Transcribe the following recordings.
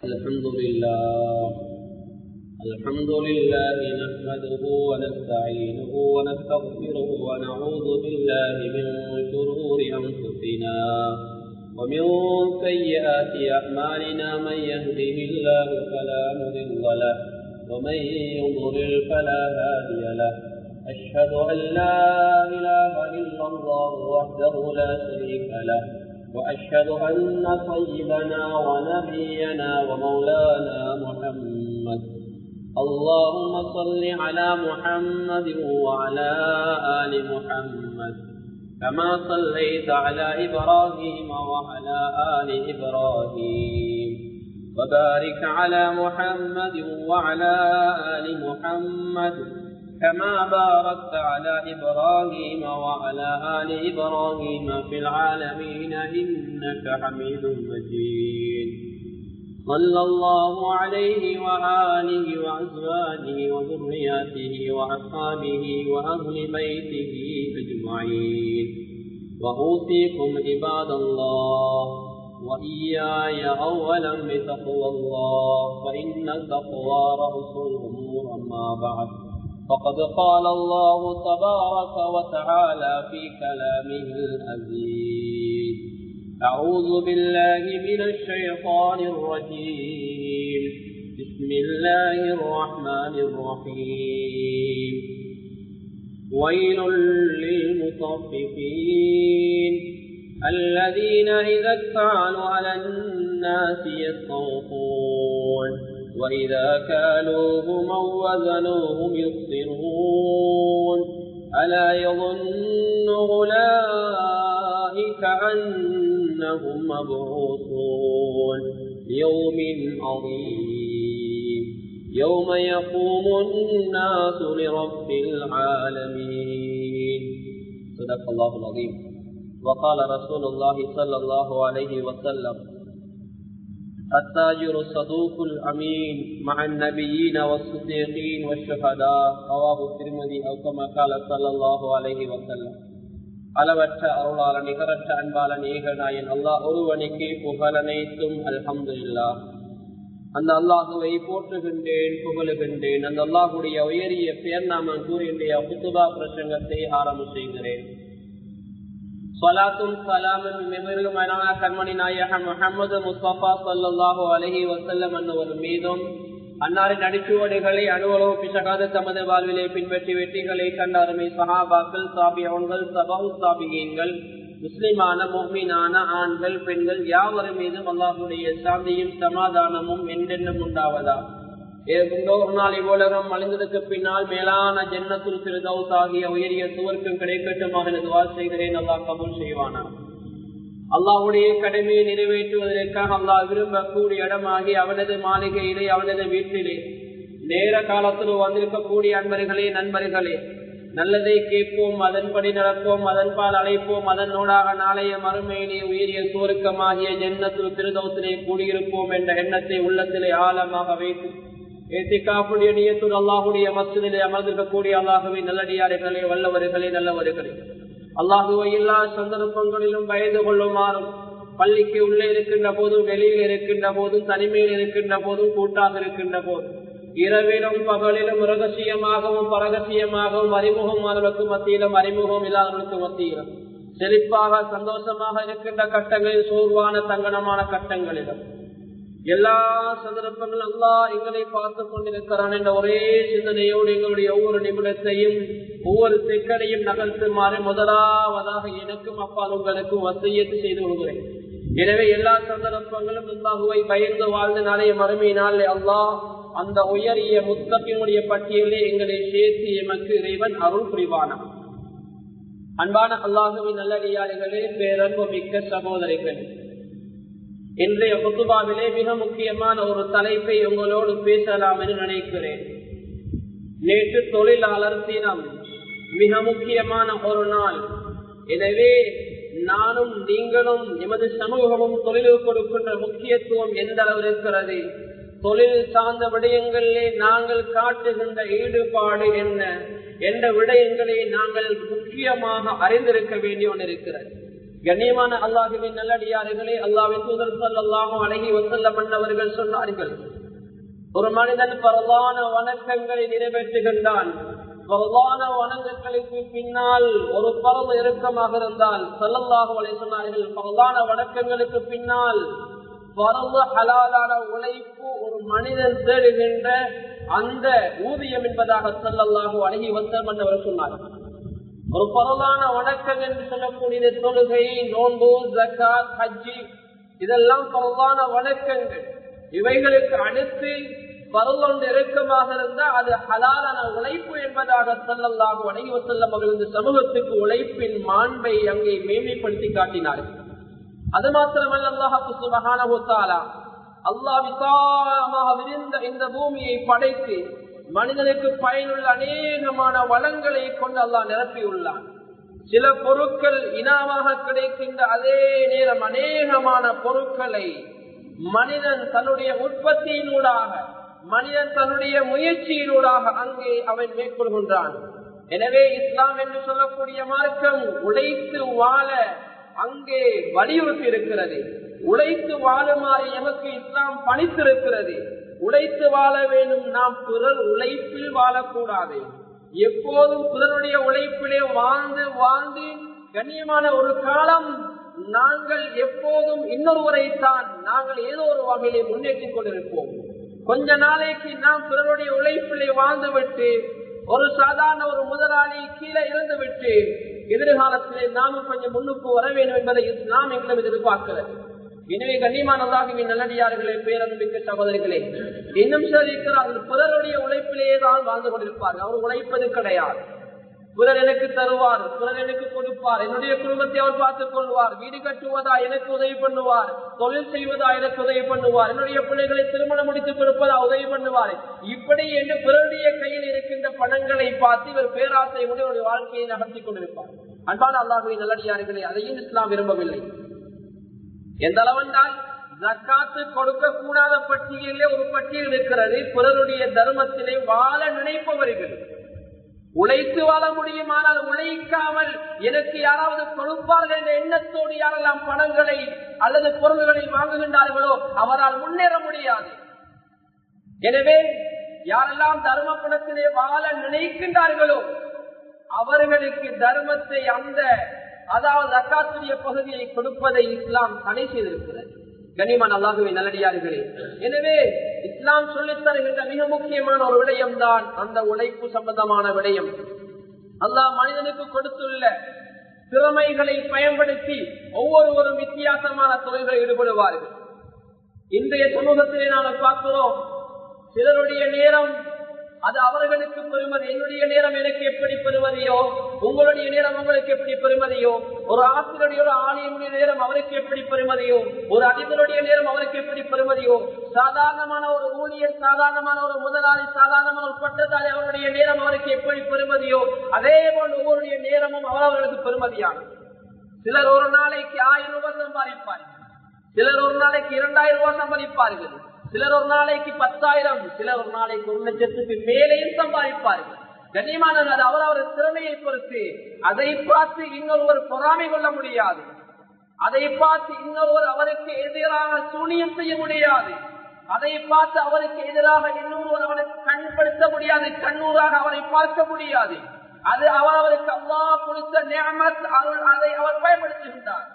الحمد لله نحمده ونستعينه ونستغفره ونعوذ بالله من شرور أنفسنا ومن سيئات أعمالنا من يهده الله فلا مضل له ومن يضلل فلا هادي له أشهد أن لا إله إلا الله وحده لا شريك له وأشهد أن سيدنا ونبينا ومولانا محمد اللهم صل على محمد وعلى آل محمد كما صليت على إبراهيم وعلى آل إبراهيم وبارك على محمد وعلى آل محمد كما باركت على إبراهيم وعلى آل إبراهيم في العالمين إنك حميد مجيد صلى الله عليه وآله وأزواجه وذرياته وأصحابه وأهل بيته أجمعين وأوصيكم عباد الله وإياي أولا بتقوى الله فإن التقوى رأس الأمور أما بعد فقد قال الله تبارك وتعالى في كلامه العزيز أعوذ بالله من الشيطان الرجيم بسم الله الرحمن الرحيم ويل للمطففين الذين إذا اكتالوا على الناس يستوفون وإذا كالوهم أو وزنوهم يخسرون ألا يظن أولئك أنهم مبعوثون يوم عظيم يوم يقوم الناس لرب العالمين صدق الله العظيم وقال رسول الله صلى الله عليه وسلم التاجر الصدوق الأمين مع النبيين والصديقين والشهداء رواه الترمذي أو كما قال صلى الله عليه وسلم அளவற்ற அருளாளன் நிகரற்ற அன்பாளன் ஏகநாயன் அல்லாஹ் ஒருவனுக்கு புகழனைத்தும் அல்ஹம்துலில்லாஹ். அந்த அல்லாஹுவை போற்றுகின்றேன், புகழுகின்றேன். அந்த அல்லாஹுடைய உயரிய பெயர் நாமம் கூறி இன்றைய குத்துபா பிரசங்கத்தை ஆரம்பம் செய்கிறேன். ஸலாத்தும் ஸலாமும் மிகருமான கண்மணி நாயகம் முஹம்மது முஸ்தபா ஸல்லல்லாஹு அலைஹி வஸல்லம் அன்னவர் மீதும் அன்னாரின் அடிச்சுவடுகளை அனுவலவு பிசகாத தமது வாழ்விலை பின்பற்றி வெற்றிகளை கண்டாருமை சஹாபாக்கள், தாபியீன்கள், தபவு தாபியீன்கள், முஸ்லிமான முஃமினான ஆண்கள் பெண்கள் யாவர் மீதும் அல்லாஹ்வுடைய சாந்தியும் சமாதானமும் என்றென்றும் உண்டாவதா. ஒரு நாள் இவ்வுலகம் அழிந்ததற்கு பின்னால் மேலான ஜன்னத்துல் ஃபிர்தௌஸ் ஆகிய உயரிய சுவர்க்கம் கிடைக்கட்டுமாக துஆ செய்கிறேன். அல்லாஹ் கபூல் செய்வானா. அல்லாஹ்வுடைய கடமையை நிறைவேற்றுவதற்காக அல்லாஹ் விரும்பக்கூடிய இடமாகி அவனது மாளிகையிலே அவனது வீட்டிலே நேர காலத்தில் வந்திருக்கக்கூடிய அன்பர்களே நண்பர்களே, நல்லதை கேட்போம், அதன்படி நடப்போம், அதன்பால் அழைப்போம், அதனூடாக நாளைய மறுமையிலே உயரிய சுவர்க்கமாகிய ஜன்னத்துல் ஃபிர்தௌஸிலே கூடியிருப்போம் என்ற எண்ணத்தை உள்ளத்திலே ஆழமாக வைத்து ஏத்திகாஃபுடைய நியத்துடன் அல்லாஹ்வுடைய மஸ்ஜிதிலே அமர்ந்திருக்கக்கூடிய அல்லாஹ்வின் நல்லடியார்களே, வல்லவர்களே, நல்லவர்களே, அல்லாஹ்வை எல்லா சந்தர்ப்பங்களிலும் பயந்து கொள்ளுமாறும் பள்ளிக்கு உள்ளே இருக்கின்ற போதும் வெளியில் இருக்கின்ற போதும் தனிமையில் இருக்கின்ற போதும் கூட்டாக இருக்கின்ற போதும் இரவிலும் பகலிலும் ரகசியமாகவும் பரகசியமாகவும் அறிமுகமானவர்களுக்கு மத்தியிலும் அறிமுகம் இல்லாதவர்களுக்கு மத்தியிலும் செழிப்பாக சந்தோஷமாக இருக்கின்ற கட்டங்களில் சோர்வான தங்கனமான கட்டங்களிலும் எல்லா சந்தர்ப்பங்களும் அல்லாஹ் எங்களை பார்த்துக் கொண்டிருக்கிறான் என்ற ஒரே சிந்தனையோடு எங்களுடைய ஒவ்வொரு நிமிடத்தையும் ஒவ்வொரு செக்கனையும் நகர்த்துமாறு முதலாவதாக எனக்கும் அப்பால் உங்களுக்கும் வசியத்து செய்து கொள்கிறேன். எனவே எல்லா சந்தர்ப்பங்களும் அல்லாஹ்வை பயந்து வாழ்ந்த நாளைய மறுமையினாலே அல்லாஹ் அந்த உயரிய முத்தகினுடைய பட்டியலே எங்களை சேர்த்து எமக்கு இறைவன் அருள் புரிவானான். அன்பான அல்லாஹ்வின் நல்லடியார்களே, பேரன்பு மிக்க சகோதரிகள், இன்றைய குத்துபாவிலே மிக முக்கியமான ஒரு தலைப்பை உங்களோடு பேசலாம் என்று நினைக்கிறேன். நேற்று தொழிலாளர் தினம், மிக முக்கியமான ஒரு நாள். எனவே நானும் நீங்களும் எமது சமூகமும் தொழிலுக்கு கொடுக்கின்ற முக்கியத்துவம் எந்த அளவு இருக்கிறது, தொழில் சார்ந்த விடயங்களிலே நாங்கள் காட்டுகின்ற ஈடுபாடு என்ன என்ற விடயங்களை நாங்கள் முக்கியமாக அறிந்திருக்க வேண்டிய ஒன்று இருக்கிறது. கண்ணியமான அல்லாஹுவின் நல்லடியார்களே, அல்லாஹ்வின் தூதர் ஸல்லல்லாஹு அலைஹி வஸல்லம் அவர்கள் சொன்னார்கள், ஒரு மனிதன் பரவான வணக்கங்களை நிறைவேற்றுகின்றான். பரவான வணக்கங்களுக்கு பின்னால் ஒரு பரவு இறுக்கமாக இருந்தால் ஸல்லல்லாஹு அலைஹி சொன்னார்கள், பரவான வணக்கங்களுக்கு பின்னால் பரவு ஹலாலான உழைப்பு ஒரு மனிதன் தேடுகின்ற அந்த ஊதியம் என்பதாக ஸல்லல்லாஹு அலைஹி வஸல்லம் அவர்கள் சொன்னார்கள். ஒரு பரவான வணக்கம் என்று சொல்லக்கூடிய தொழுகை, நோன்பு, ஜக்காத், ஹஜ்ஜி இதெல்லாம் பரவான வணக்கங்கள். இவைகளுக்கு அடுத்து பருவம் இறுக்கமாக இருந்தால் அது ஹலாலான உழைப்பு என்பதாக ஸல்லல்லாஹு அலைஹி வஸல்லம் அவர்கள் சமூகத்துக்கு உழைப்பின் மாண்பை அங்கே மேன்மைப்படுத்தி காட்டினார்கள். அது மாத்திரமல்ல, அல்லாஹ் சுப்ஹானஹு வ தஆலா அல்லாஹ் விசாலமாக விரிந்த இந்த பூமியை படைத்து மனிதனுக்கு பயனுள்ள அநேகமான வளங்களை கொண்டு அல்லாஹ் நிரப்பியுள்ளான். சில பொருட்கள் இனாமாக கிடைக்கின்ற அதே நேரம் அநேகமான பொருட்களை மனிதன் தன்னுடைய உற்பத்தியினூடாக, மனிதன் தன்னுடைய முயற்சியினூடாக அங்கே அவன் மேற்கொள்கின்றான். எனவே இஸ்லாம் என்று சொல்லக்கூடிய மார்க்கம் உழைத்து வாழ அங்கே வலியுறுத்தி இருக்கிறது. உழைத்து வாழுமாறு எமக்கு இஸ்லாம் பணித்திருக்கிறது. உழைத்து வாழ வேண்டும். நாம் பிறர் உழைப்பில் வாழக்கூடாது. எப்போதும் பிறருடைய உழைப்பிலே வாழ்ந்து வாழ்ந்து கண்ணியமான ஒரு காலம் நாங்கள் எப்போதும் இன்னொருவரைத்தான் நாங்கள் ஏதோ ஒரு வகையிலே முன்னேற்றிக் கொண்டிருப்போம். கொஞ்ச நாளைக்கு நாம் பிறருடைய உழைப்பிலே வாழ்ந்துவிட்டு ஒரு சாதாரண ஒரு முதலாளி கீழே இருந்து விட்டு எதிர்காலத்திலே நாமும் கொஞ்சம் முன்னுக்கு வர வேண்டும் என்பதை நாம் எங்களும் எதிர்பார்க்கிறது. எனவே கண்ணியமான அல்லாஹ்வின் நல்லடியார்களே, பேரன்பிக்க சகோதரிகளே, இன்னும் சிலர் பிறருடைய உழைப்பிலேயே தான் வாழ்ந்து கொண்டிருப்பார்கள். அவர் உழைப்பது கிடையாது. பிறர் எனக்கு தருவார், பிறர் எனக்கு கொடுப்பார், என்னுடைய குடும்பத்தை அவர் பார்த்துக் கொள்வார், வீடு கட்டுவதா எனக்கு உதவி பண்ணுவார், தொழில் செய்வதா எனக்கு உதவி பண்ணுவார், என்னுடைய பிள்ளைகளை திருமணம் முடித்துக் கொடுப்பதா உதவி பண்ணுவார். இப்படி என்று பிறருடைய கையில் இருக்கின்ற பணங்களை பார்த்து இவர் பேராசையுடைய வாழ்க்கையை நகர்த்தி கொண்டிருப்பார். அன்பான அல்லாஹ்வின் நல்லடியார்களே, அதையும் இஸ்லாம் விரும்பவில்லை. எந்த அளவென்றால் ஜக்காத்து கொடுக்க கூடாத பட்டியலே ஒரு பட்டியல் இருக்கிறது. பிறருடைய தர்மத்திலே வாழ நினைப்பவர்கள் உழைத்து வாழ முடியுமானால் உழைக்காமல் எனக்கு யாராவது கொடுப்பார்கள் என்ற எண்ணத்தோடு யாரெல்லாம் பணங்களை அல்லது பொருள்களை வாங்குகின்றார்களோ அவரால் முன்னேற முடியாது. எனவே யாரெல்லாம் தர்ம பணத்திலே வாழ நினைக்கின்றார்களோ அவர்களுக்கு தர்மத்தை அதாவது ஜக்காத்துடைய பகுதியை கொடுப்பதை இஸ்லாம் தடை செய்திருக்கிறது. கண்ணியமான அல்லாஹ்வின் நல்லடியார்களே, எனவே இஸ்லாம் சொல்லித் தருகின்ற மிக முக்கியமான ஒரு விடயம் தான் அந்த உழைப்பு சம்பந்தமான விடயம். அல்லாஹ் மனிதனுக்கு கொடுத்துள்ள திறமைகளை பயன்படுத்தி ஒவ்வொருவரும் வித்தியாசமான தொழில்களில் ஈடுபடுவார்கள். இன்றைய சமூகத்திலே நாங்கள் பார்க்கிறோம், சிலருடைய நேரம் அது அவர்களுக்கு பெறுமதி. என்னுடைய நேரம் எனக்கு எப்படி பெறுமதியோ, உங்களுடைய நேரம் உங்களுக்கு எப்படி பெறுமதியோ, ஒரு ஆசிரியருடைய ஒரு ஆலயமுடைய நேரம் அவருக்கு எப்படி பெறுமதியோ, ஒரு அதிபருடைய நேரம் அவருக்கு எப்படி பெறுமதியோ, சாதாரணமான ஒரு ஊழியர், சாதாரணமான ஒரு முதலாளி, சாதாரணமான ஒரு பட்டதாரி அவருடைய நேரம் அவருக்கு எப்படி பெறுமதியோ அதே போல் ஒவ்வொருடைய நேரமும் அவர்களுக்கு பெறுமதியாகும். சிலர் ஒரு நாளைக்கு 1000 ரூபாய் சம்பாதிப்பார்கள், சிலர் ஒரு நாளைக்கு 2000 ரூபாய் சம்பாதிப்பார்கள், சிலர் ஒரு நாளைக்கு 10,000, சிலர் ஒரு நாளைக்கு 1,00,000க்கு மேலேயும் சம்பாதிப்பார்கள். கண்ணியமானது அது அவரவர் திறமையை பொறுத்து. அதை பார்த்து இன்னொருவர் பொறாமை கொள்ள முடியாது. அதை பார்த்து இன்னொருவர் அவருக்கு எதிராக சூனியம் செய்ய முடியாது. அதை பார்த்து அவருக்கு எதிராக இன்னொருவர் அவருக்கு கண்படுத்த முடியாது, கண்ணூராக அவரை பார்க்க முடியாது. அது அவருக்கு அல்லாஹ் கொடுத்த நிஅமத், அதை அவர் பயன்படுத்துகின்றார்,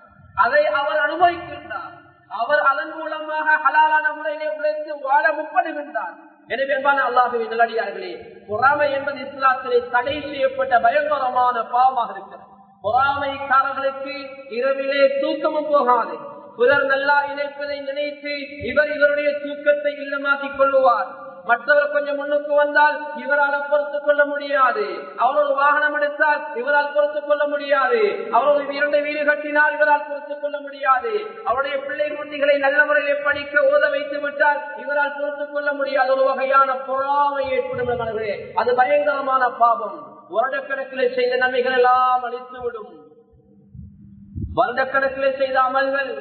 அதை அவர் அனுபவிக்கின்றார், அவர் அதன் மூலமாக ஹலாலான முறையிலே உழைத்து வாழ முற்படுகின்றார். எனவே அல்லாஹ்வின் நல்லடியார்களே, பொறாமை என்பது இஸ்லாத்திலே தடை செய்யப்பட்ட பயங்கரமான பாவமாக இருக்கிறது. பொறாமைக்காரர்களுக்கு இரவிலே தூக்கமும் போகாது. பிறர் நல்லா இணைப்பதை நினைத்து இவருடைய தூக்கத்தை இல்லமாக்கிக் கொள்ளுவார். மற்றவர் கொஞ்சம் முன்னுக்கு வந்தால் இவரால் பொறுத்துக் கொள்ள முடியாது. அவர் ஒரு வாகனம் எடுத்தால் இவரால் பொறுத்துக் கொள்ள முடியாது. அவர் ஒரு 2 வீடு கட்டினால் இவரால் பொறுத்துக் கொள்ள முடியாது. அவருடைய பிள்ளை குட்டிகளை நல்ல முறையிலே படிக்க ஓத வைத்து விட்டால் இவரால் பொறுத்துக் கொள்ள முடியாது. ஒரு வகையான பொறாமை ஏற்படும். அது பயங்கரமான பாவம். வருடக்கணக்கில் செய்த நன்மைகள் எல்லாம் அழித்துவிடும். வருடக்கணக்கில் செய்த அமல்கள்,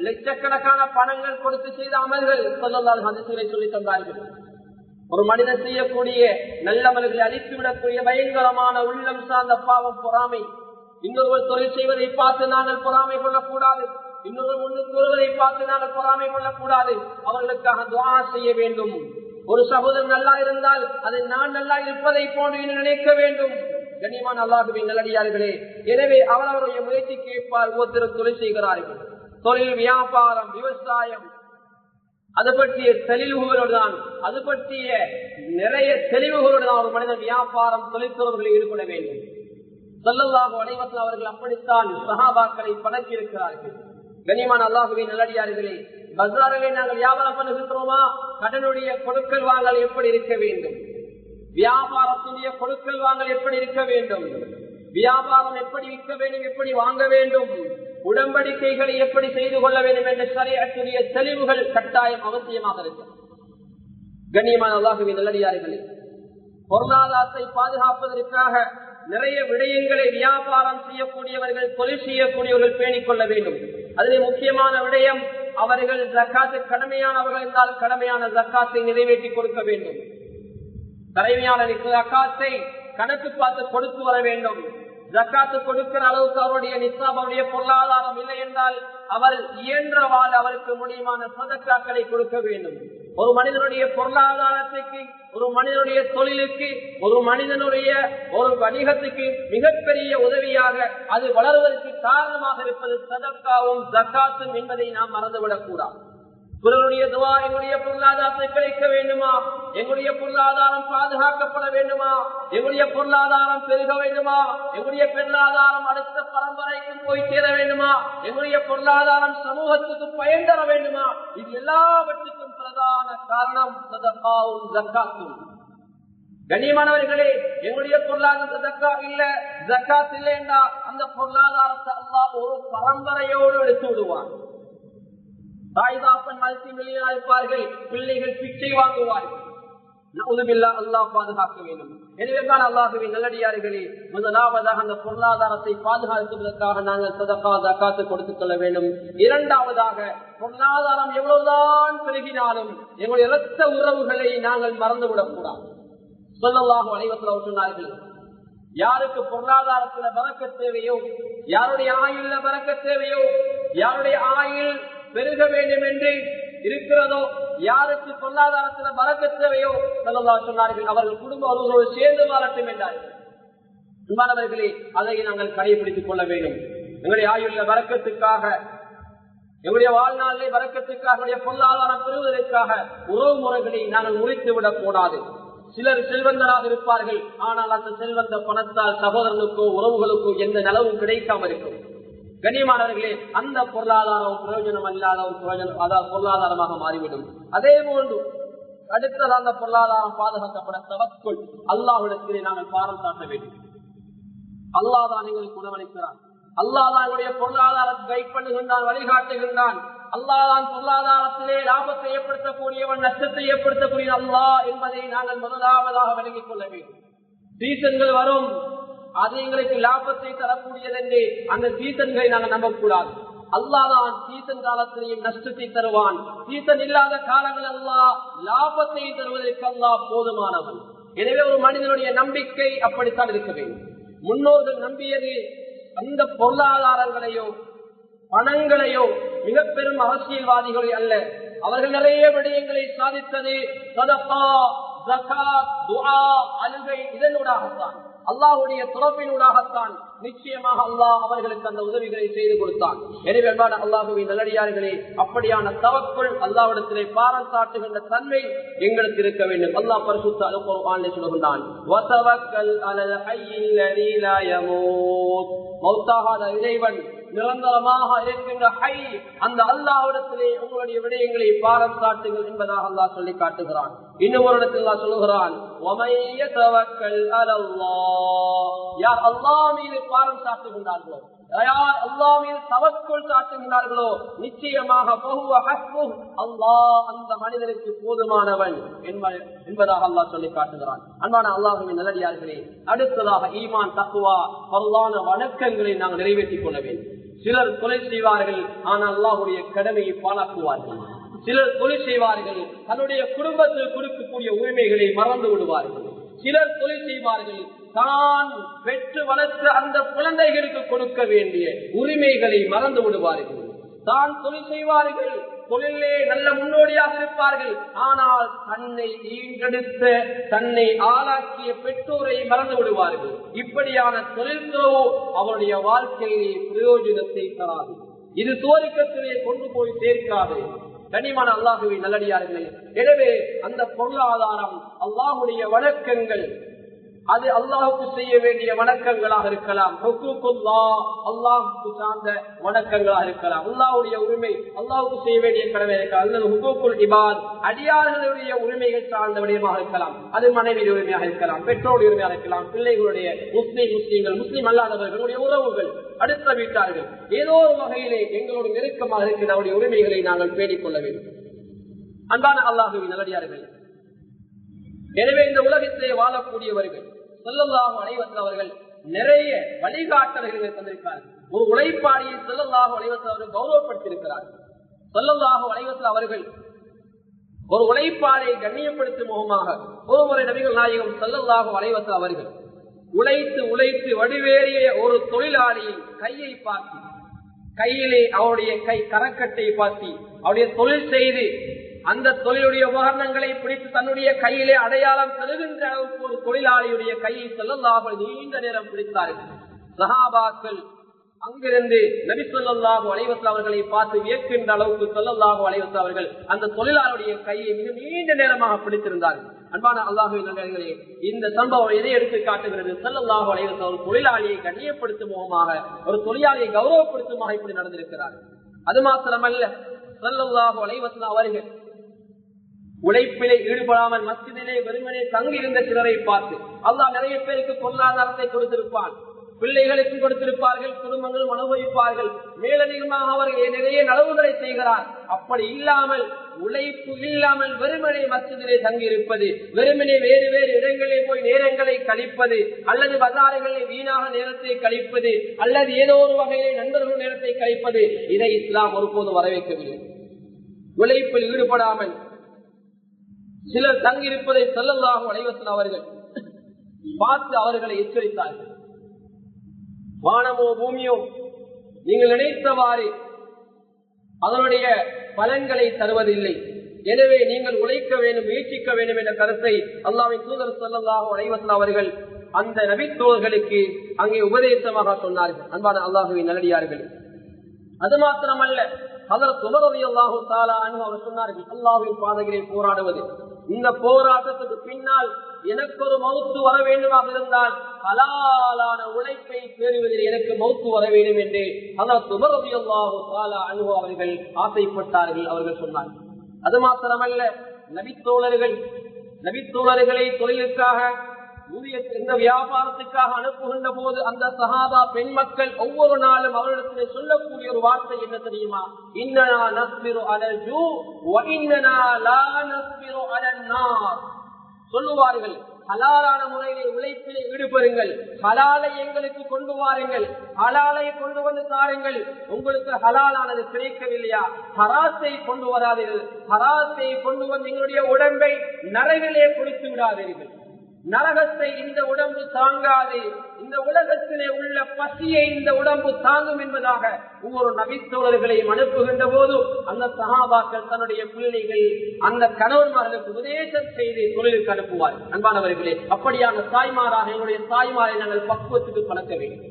லட்சக்கணக்கான பணங்கள் கொடுத்து செய்த அமல்கள் சொல்லலாம் ஹதீஸிலே சொல்லி தந்தார்கள். ஒரு மனிதன் செய்யக்கூடிய நல்ல அமல்களை அழித்துவிடக்கூடிய பயங்கரமான உள்ளம் சார்ந்த பாவம் பொறாமை. இன்னொருவர் தொழில் செய்வதை பார்த்து நாங்கள் பொறாமை கொள்ளக்கூடாது. இன்னொரு முன்னுக்கு வருவதை பார்த்து நாங்கள் பொறாமை கொள்ளக்கூடாது. அவர்களுக்காக துஆ செய்ய வேண்டும். ஒரு சகோதரன் நல்லா இருந்தால் அது நான் நல்லா இருப்பதை போன்று நினைக்க வேண்டும். கண்ணியமான அல்லாஹ்வின் நல்லடியார்களே, எனவே அவரவருடைய முயற்சிக்கு ஏற்பார் ஒருத்தர் தொழில் செய்கிறார்கள். தொழில், வியாபாரம், விவசாயம், அது பற்றிய தெளிவுகளோடு தான், அது பற்றிய நிறைய தெளிவுகளோடு தான் ஒரு மனிதன் வியாபாரம், தொழில்துறவுகளில் ஈடுபட வேண்டும். ஸல்லல்லாஹு அலைஹி வஸல்லம் அவர்கள் அப்படித்தான் சஹாபாக்களை பழக்கி இருக்கிறார்கள். கண்ணியமான அல்லாஹ்வின் நல்லடியார்களே, பஜாரிலே நாங்கள் வியாபாரம் பண்ணுகிறோமா? கடனுடைய கொடுக்கல் வாங்கல் எப்படி இருக்க வேண்டும்? வியாபாரத்துடைய கொடுக்கல் வாங்கல் எப்படி இருக்க வேண்டும்? வியாபாரம் எப்படி விற்க வேண்டும், எப்படி வாங்க வேண்டும், உடன்படிக்கைகளை எப்படி செய்து கொள்ள வேண்டும் என்ற ஷரியத்துடைய தெளிவுகள் கட்டாயம் அவசியமாக இருக்கும். கண்ணியமான அல்லாஹ்வின் நல்லடியார்களே, பொருளாதாரத்தை பாதுகாப்பதற்காக நிறைய விடயங்களை வியாபாரம் செய்யக்கூடியவர்கள், தொழில் செய்யக்கூடியவர்கள் பேணிக் கொள்ள வேண்டும். அதிலே முக்கியமான விடயம், அவர்கள் ஜக்காத்து கடமையானவர்கள் என்றால் கடமையான ஜக்காத்தை நிறைவேற்றி கொடுக்க வேண்டும். கடமையான ஜக்காத்தை கணக்கு பார்த்து கொடுத்து வர வேண்டும். ஜக்காத்து கொடுக்கிற அளவுக்கு அவருடைய நிசாப், அவருடைய பொருளாதாரம் இல்லை என்றால் அவர் இயன்றவாறு அவருக்கு முடியுமான சதக்காக்களை கொடுக்க வேண்டும். ஒரு மனிதனுடைய பொருளாதாரத்துக்கு, ஒரு மனிதனுடைய தொழிலுக்கு, ஒரு மனிதனுடைய ஒரு வணிகத்துக்கு மிகப்பெரிய உதவியாக அது வளர்வதற்கு காரணமாக இருப்பது சதக்காவும் ஜக்காத்தும் என்பதை நாம் மறந்துவிடக் கூடாது. பிறருடைய துவா, எங்களுடைய பொருளாதாரத்தை கிடைக்க வேண்டுமா, எங்களுடைய பொருளாதாரம் பாதுகாக்கப்பட வேண்டுமா, எங்களுடைய பொருளாதாரம் பெருக வேண்டுமா, எங்களுடைய பொருளாதாரம் அடுத்த பரம்பரைக்கு போய் சேர வேண்டுமா, எங்களுடைய பொருளாதாரம் சமூகத்துக்கு பயன் தர வேண்டுமா, இது எல்லாவற்றுக்கும் பிரதான காரணம் சதகாவும் ஜக்காத்தும். கண்ணியமானவர்களே, எங்களுடைய பொருளாதார ஜக்கா இல்ல, ஜக்காத் இல்லை என்றா அந்த பொருளாதாரத்தை அல்லாஹ் ஒரு பரம்பரையோடு எடுத்து விடுவான். தாய்தாப்பன் மல்டி மில்லியனாக இருப்பார்கள், பிள்ளைகள் பிச்சை வாங்குவார்கள். அல்லாஹ் பாதுகாக்க வேண்டும். எனவே தான் அல்லாஹ்வின் நல்லடியார்களே, முதலாவதாக அந்த பொருளாதாரத்தை பாதுகாப்பதற்காக நாங்கள் சதகா ஜக்காத்து கொடுத்துக் கொள்ள வேண்டும். இரண்டாவதாக, பொருளாதாரம் எவ்வளவுதான் பெருகினாலும் எங்களுடைய இரத்த உறவுகளை நாங்கள் மறந்துவிடக் கூடாது. ஸல்லல்லாஹு அலைஹி வஸல்லம் சொன்னார்கள், யாருக்கு பொருளாதாரத்துல பரக்கத் தேவையோ, யாருடைய ஆயுள்ல பரக்கத் தேவையோ, யாருடைய ஆயுள் பெருக வேண்டும் என்று இருக்கிறதோ, யாருக்கு பொருளாதாரத்துல பரக்கத் தேவையோ, ஸல்லல்லாஹு சொன்னார்கள், அவர்கள் குடும்ப உறவுகளோடு சேர்ந்து வாழட்டும் என்றார்கள். அன்பானவர்களே, அதை நாங்கள் கடைபிடித்துக் கொள்ள வேண்டும். எங்களுடைய ஆயுள்ல பரக்கத்துக்காக, எங்களுடைய வாழ்நாளிலே பரக்கத்துக்காக, எங்களுடைய பொருளாதாரம் பெறுவதற்காக உறவு முறைகளை நாங்கள் முறித்து விடக் கூடாது. சிலர் செல்வந்தராக இருப்பார்கள், ஆனால் அந்த செல்வந்த பணத்தால் சகோதரனுக்கோ உறவுகளுக்கோ எந்த நலவும் கிடைக்காமல் இருக்கும். கண்ணியமானவர்களே, அந்த பொருளாதாரம் பிரயோஜனம் அல்லாத ஒரு பிரயோஜனம், அதாவது பொருளாதாரமாக மாறிவிடும். அதே போன்று அடுத்தது அந்த பொருளாதாரம் பாதுகாக்கப்பட தவக்குள் அல்லாஹ்விடத்திலே நாங்கள் பாரம் சாட்ட வேண்டும். அல்லாஹ் தான் எங்களுக்கு உணவளிக்கிறான். அல்லாஹ் தான் எங்களுடைய பொருளாதாரத்தை கைட் பண்ணுகின்றான், வழிகாட்டுகின்றான். அல்லாஹ் தான் பொருளாதாரத்திலே லாபத்தை ஏற்படுத்தக்கூடியவன், நஷ்டத்தை ஏற்படுத்தக்கூடிய அல்லாஹ் என்பதை நாங்கள் முதலாவதாக விளங்கிக் கொள்ள வேண்டும். சீசன்கள் வரும், அது எங்களுக்கு லாபத்தை தரக்கூடியது என்று அந்த சீசன்களை நாங்கள் நம்பக்கூடாது. அல்லாஹ் தான் சீசன் காலத்திலேயும் நஷ்டத்தை தருவான். சீசன் இல்லாத காலங்கள் அல்லாஹ் லாபத்தை தருவதற்கு அல்லாஹ் போதுமானவன். எனவே ஒரு மனிதனுடைய நம்பிக்கை அப்படித்தான் இருக்க வேண்டும். முன்னோர்கள் நம்பியது அந்த பொருளாதாரங்களையோ பணங்களையோ மிக பெரும் அரசியல்வாதிகளை அல்ல. அவர்கள் நிறைய விடயங்களை சாதித்தது சதகா, ஜகாத், துஆ, அழுகை, இதனூடாகத்தான், அல்லாஹ்வுடைய துறப்பினூடாகத்தான். நிச்சயமாக அல்லாஹ் அவர்களுக்கு அந்த உதவிகளை செய்து கொடுத்தான். எனவே அல்லாஹ்வின் நல்லடியார்களே, அப்படியான தவக்குள் அல்லாஹ்விடத்திலே பாரம் சாட்டுகின்ற தன்மை எங்களுக்கு இருக்க வேண்டும். அல்லாஹ் பரிசுத்த அல் குர்ஆனிலே சொல்கிறான், வதவக்கல் அலல் ஹய்யில் லதீ லா யமூத். மௌத்தாகாத இறைவன், நிரந்தரமாக இருக்கின்ற ஹை, அந்த அல்லாஹ்விடத்திலே உங்களுடைய விடயங்களை பாரம் சாட்டுங்கள் என்பதாக அல்லாஹ் சொல்லி காட்டுகிறான். இன்னும் ஒரு இடத்தில் அல்லாஹ் சொல்கிறான், வமை யதவக்கல் அலல்லாஹ். யார் அல்லாஹ் மீது பாரம் சாட்டுகின்றார்களோ, யார் அல்லாஹ் மீது தவக்குள் சாட்டுகின்றார்களோ, நிச்சயமாக அல்லாஹ் அந்த மனிதனுக்கு போதுமானவன் என்பதாக அல்லாஹ் சொல்லி காட்டுகிறான். அன்பான அல்லாஹ்வின் நல்லடியார்களே, அடுத்ததாக ஈமான், தக்வா, பரலான வணக்கங்களை நாங்கள் நிறைவேற்றிக் கொள்ள வேண்டும். சிலர் தொழில் செய்வார்கள், ஆனால் அல்லாஹ்வுடைய கடமையை பாழாக்குவார்கள். சிலர் தொழில் செய்வார்கள், தன்னுடைய குடும்பத்தில் கொடுக்கக்கூடிய உரிமைகளை மறந்து விடுவார்கள். சிலர் தொழில் செய்வார்கள், தான் பெற்று வளர்த்த அந்த குழந்தைகளுக்கு கொடுக்க வேண்டிய உரிமைகளை மறந்து விடுவார்கள். தான் தொழில் செய்வார்கள், தொழிலே நல்ல முன்னோடியாக இருப்பார்கள். ஆனால் தன்னை ஈண்டெடுத்த தன்னை ஆளாக்கிய பெற்றோரை மறந்து விடுவார்கள். இப்படியான தொழில்துறவு அவருடைய வாழ்க்கையிலே பிரயோஜனத்தை தராது. இது சுவர்க்கத்திலே கொண்டு போய் சேர்க்காது. கனிமான அல்லாஹுவின் நல்லடியார்களே, எனவே அந்த பொருளாதாரம் அல்லாஹுடைய வணக்கங்கள், அது அல்லாஹுக்கு செய்ய வேண்டிய வணக்கங்களாக இருக்கலாம், அல்லாஹுக்கு சார்ந்த வணக்கங்களாக இருக்கலாம், அல்லாஹுடைய உரிமை அல்லாஹுக்கு செய்ய வேண்டிய கடமை இருக்கலாம், அல்லது ஹுகூக்குல் இபாத் அடியார்களுடைய உரிமைகள் சார்ந்த விடயமாக இருக்கலாம், அது மனைவியுடைய உரிமையாக இருக்கலாம், பெற்றோருடைய உரிமையாக இருக்கலாம், பிள்ளைகளுடைய முஸ்லிம்கள் முஸ்லிம் அல்லாதவர்களுடைய உறவுகள், அடுத்த வீட்டார்கள், ஏதோ ஒரு வகையிலே எங்களோட நெருக்கமாக இருக்கிற நம்முடைய உரிமைகளை நாங்கள் பேணிக் கொள்ள வேண்டும். அன்பான அல்லாஹுவின் நல்லடியார்கள், எனவே இந்த உலகத்திலே வாழக்கூடியவர்கள் ஸல்லல்லாஹு அலைஹி வஸல்லம் அவர்கள் நிறைய வழிகாட்டல்களை தந்திருக்கிறார்கள். ஒரு உழைப்பாளியை ஸல்லல்லாஹு அலைஹி வஸல்லம் அவர்கள் கௌரவப்படுத்தியிருக்கிறார்கள். ஸல்லல்லாஹு அலைஹி வஸல்லம் அவர்கள் ஒரு உழைப்பாளியை கண்ணியப்படுத்தும் முகமாக ஒருமுறை நபிகள் நாயகம் ஸல்லல்லாஹு அலைஹி வஸல்லம் அவர்கள் உழைத்து வடிவேறிய ஒரு தொழிலாளியின் கையை பார்த்து, கையிலே அவருடைய கை கரக்கட்டை பார்த்து அவருடைய தொழில் செய்து அந்த தொழிலுடைய உபகரணங்களை பிடித்து தன்னுடைய கையிலே அடையாளம் தருகின்ற அளவுக்கு ஒரு தொழிலாளியுடைய கையை ஸல்லல்லாஹு அலைஹி நீண்ட நேரம் பிடித்தார்கள். சஹாபாக்கள் அங்கிருந்து நபி ஸல்லல்லாஹு அலைஹி வஸல்லம் அவர்களை பார்த்து வியக்கின்ற அளவுக்கு ஸல்லல்லாஹு அலைஹி வஸல்லம் அவர்கள் அந்த தொழிலாளியுடைய கையை மிக நீண்ட நேரமாக பிடித்திருந்தார்கள். அன்பான அல்லாஹ்வின் நல்லடியார்களே, இந்த சம்பவம் எதை எடுத்து காட்டுகிறது? ஸல்லல்லாஹு அலைஹி வஸல்லம் ஒரு தொழிலாளியை கண்ணியப்படுத்தும் முகமாக, ஒரு தொழிலாளியை கௌரவப்படுத்துமாக இப்படி நடந்திருக்கிறார். அது மாத்திரமல்ல, ஸல்லல்லாஹு அலைஹி வஸல்லம் அவர்கள் உழைப்பிலே ஈடுபடாமல் மஸ்ஜிதிலே வெறுமனே தங்கியிருந்த சிலரை பார்த்து, அல்லாஹ் நிறைய பேருக்கு பொருளாதாரத்தை கொடுத்திருப்பான், பிள்ளைகளுக்கு கொடுத்திருப்பார்கள், குடும்பங்களும் அனுபவிப்பார்கள், மேலதிகமாக அவர்கள் நிறைய நலவுகளை செய்கிறார். அப்படி இல்லாமல், உழைப்பு இல்லாமல் வெறுமனே மஸ்ஜிதிலே தங்கியிருப்பது, வெறுமனே வேறு வேறு இடங்களிலே போய் நேரங்களை கழிப்பது, அல்லது பஜாறுகளில் வீணாக நேரத்தை கழிப்பது, அல்லது ஏதோ ஒரு வகையிலே நண்பர்கள் நேரத்தை கழிப்பது, இதை இஸ்லாம் ஒருபோதும் வரவேற்கவில்லை. உழைப்பில் ஈடுபடாமல் சிலர் தங்கியிருப்பதை ஸல்லல்லாஹு அலைஹி வஸல்லம் அவர்கள் பார்த்து அவர்களை எச்சரித்தார்கள். வானமோ பூமியோ நீங்கள் நினைத்தவாறு அதனுடைய பலன்களை தருவதில்லை. எனவே நீங்கள் உழைக்க வேண்டும், முயற்சிக்க வேண்டும் என்ற கருத்தை அல்லாஹ்வின் தூதர் ஸல்லல்லாஹு அலைஹி வஸல்லம் அவர்கள் அந்த நபித்தோர்களுக்கு அங்கே உபதேசமாக சொன்னார்கள். அன்பான அல்லாஹ்வின் நல்லடியார்கள், அது மாத்திரமல்ல, ஹஜ்ரத் உமர் ரலியல்லாஹு தஆலா அன்ஹு அவர் சொன்னார்கள், அல்லாஹ்வின் பாதையிலே போராடுவது, இந்த போராட்டத்துக்கு பின்னால் எனக்கு ஒரு மௌத்து வர வேண்டுமாக இருந்தால் ஹலாலான உழைப்பை பெறுவதில் எனக்கு மௌத்து வர வேண்டும் என்று ஹஜ்ரத் உமர் ரலியல்லாஹு தஆலா அன்ஹு அவர்கள் ஆசைப்பட்டார்கள். அவர்கள் சொன்னார்கள். அது மாத்திரமல்ல, நபித்தோழர்களை தொழிலுக்காக இந்த வியாபாரத்துக்காக அனுப்புகின்ற போது அந்த சஹாபா பெண் மக்கள் ஒவ்வொரு நாளும் அவரிடத்தில் சொல்லக்கூடிய ஒரு வார்த்தை என்ன தெரியுமா? இன்னனா நஸ்பிரு அலல் ஜூ வ இன்னனா லா நஸ்பிரு அலன் நார். சொல்லுவார்கள், ஹலாலான முறையிலே உழைப்பிலே ஈடுபடுங்கள், ஹலாலை எங்களுக்கு கொண்டு வாருங்கள், ஹலாலை கொண்டு வந்து தாருங்கள். உங்களுக்கு ஹலாலானது கிடைக்கவில்லையா, ஹராத்தை கொண்டு வராதீர்கள், ஹராத்தை கொண்டு வந்து எங்களுடைய உடம்பை நரகிலே கொடுத்து விடாதீர்கள். நரகத்தை இந்த உடம்பு தாங்காது, இந்த உலகத்திலே உள்ள பசியை இந்த உடம்பு தாங்கும் என்பதாக ஒவ்வொரு நபித்தோழர்களையும் அனுப்புகின்ற போது அந்த சஹாபாக்கள் தன்னுடைய பிள்ளைகள் அந்த கணவன்மார்களுக்கு உபதேசம் செய்து தொழிலுக்கு அனுப்புவார். அன்பானவர்களே, அப்படியான தாய்மாராக எங்களுடைய தாய்மாரை நாங்கள் பக்குவத்துக்கு பழக்க வேண்டும்.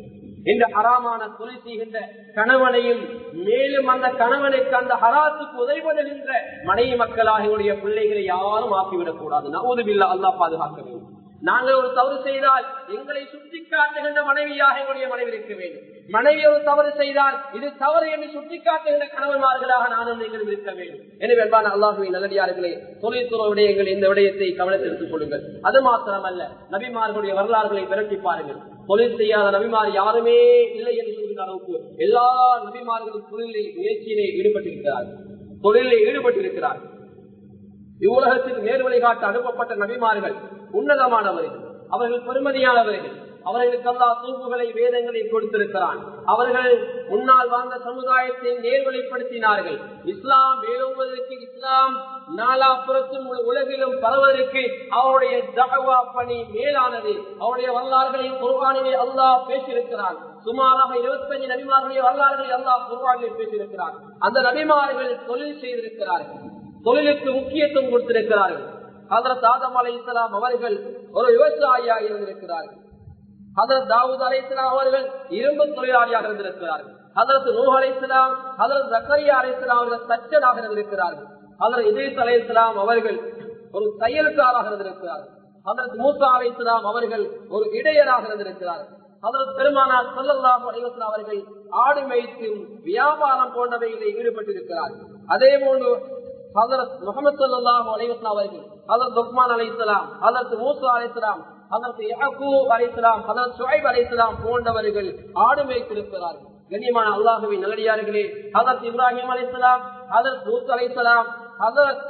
இந்த ஹராமான தொழில் செய்கின்ற கணவனையும், மேலும் அந்த கணவனுக்கு அந்த ஹராத்துக்கு உதவுகின்ற மனைவி மக்களாக எங்களுடைய பிள்ளைகளை யாரும் ஆக்கிவிடக் கூடாது. நஊது பில்லாஹ், அல்லாஹ் பாதுகாக்க வேண்டும். நாங்கள் ஒரு தவறு செய்தால் எங்களை சுட்டி காட்டுகின்ற மனைவியாக எங்களுடைய மனைவி இருக்க வேண்டும். மனைவி ஒரு தவறு செய்தால் இது தவறு என்று சுட்டி காட்டுகின்ற கணவன்மார்களாக நானும் நீங்கள் இருக்க வேண்டும். எனவே அன்பான அல்லாஹ்வின் நல்லடியார்களே, தொழில்துறை விடயங்கள் இந்த விடயத்தை கவனத்தில் எடுத்துக் கொள்ளுங்கள். அது மாத்திரமல்ல, நபிமார்களுடைய வரலாறுகளை விரட்டி பாருங்கள். தொழில் செய்யாத நபிமார் யாருமே இல்லை என்று சொல்கின்ற அளவுக்கு எல்லா நபிமார்களும் தொழிலில் முயற்சியிலே ஈடுபட்டிருக்கிறார்கள். இவ்வுலகத்தில் நேர்வழி காட்ட அனுப்பப்பட்ட நபிமார்கள் உன்னதமானவர்கள், அவர்கள் பெருமதியானவர்கள். அவர்களுக்கு அல்லாஹ் தூக்குகளை வேதங்களை கொடுத்திருக்கிறான். அவர்கள் முன்னால் வாழ்ந்த சமுதாயத்தை நேர்வழிப்படுத்தினார்கள். இஸ்லாம் மேலோங்குவதற்கு, இஸ்லாம் நாலாபுறத்தும் உலகிலும் பரவதற்கு அவருடைய தஅவா பணி மேலானது. அவருடைய வரலாறுகளை குர்ஆனிலே அல்லாஹ் பேசியிருக்கிறான். சுமாராக 25 நபிமார்களுடைய வரலாறுகளை அல்லாஹ் குர்ஆனிலே பேசியிருக்கிறான். அந்த நபிமார்கள் தொழில் செய்திருக்கிறார்கள், தொழிலுக்கு முக்கியத்துவம் கொடுத்திருக்கிறார்கள். ஹஜ்ரத் ஆதம் அலைஹிஸ்ஸலாம் அவர்கள் ஒரு விவசாயியாக இருந்திருக்கிறார்கள். ஹஜ்ரத் தாவூத் அலைஹிஸ்ஸலாம் அவர்கள் இரும்பு தொழிலாளியாக இருந்திருக்கிறார்கள். ஹஜ்ரத் நூஹ் அலைஹிஸ்ஸலாம், ஹஜ்ரத் ஜக்கரியா அலைஹிஸ்ஸலாம் அவர்கள் தச்சனாக இருந்திருக்கிறார்கள். ஹஜ்ரத் இத்ரீஸ் அலைஹிஸ்ஸலாம் அவர்கள் ஒரு தையல்காராக இருந்திருக்கிறார்கள். ஹஜ்ரத் மூசா அலைஹிஸ்ஸலாம் அவர்கள் ஒரு இடையராக இருந்திருக்கிறார்கள். ஹஜ்ரத் பெருமானார் ஸல்லல்லாஹு அலைஹி வஸல்லம் அவர்கள் ஆடு மேய்க்கும் வியாபாரம் போன்றவைகளில் ஈடுபட்டிருக்கிறார்கள். அதே போன்று ஹஜ்ரத் முஹம்மது ஸல்லல்லாஹு அலைஹி வஸல்லம் அவர்கள், ஹஜ்ரத் லுக்மான் அலைஹிஸ்ஸலாம், ஹஜ்ரத் மூசா அலைஹிஸ்ஸலாம், ஹஜ்ரத் யாக்கூப் அலைஹிஸ்ஸலாம், ஹஜ்ரத் ஷுஐப் அலைஹிஸ்ஸலாம் போன்றவர்கள் ஆடு மேய்த்திருக்கிறார்கள். கண்ணியமான அல்லாஹ்வின் நல்லடியார்களே, ஹஜ்ரத் இப்ராஹிம் அலைஹிஸ்ஸலாம், ஹஜ்ரத் லூத் அலைஹிஸ்ஸலாம், ஹஜ்ரத்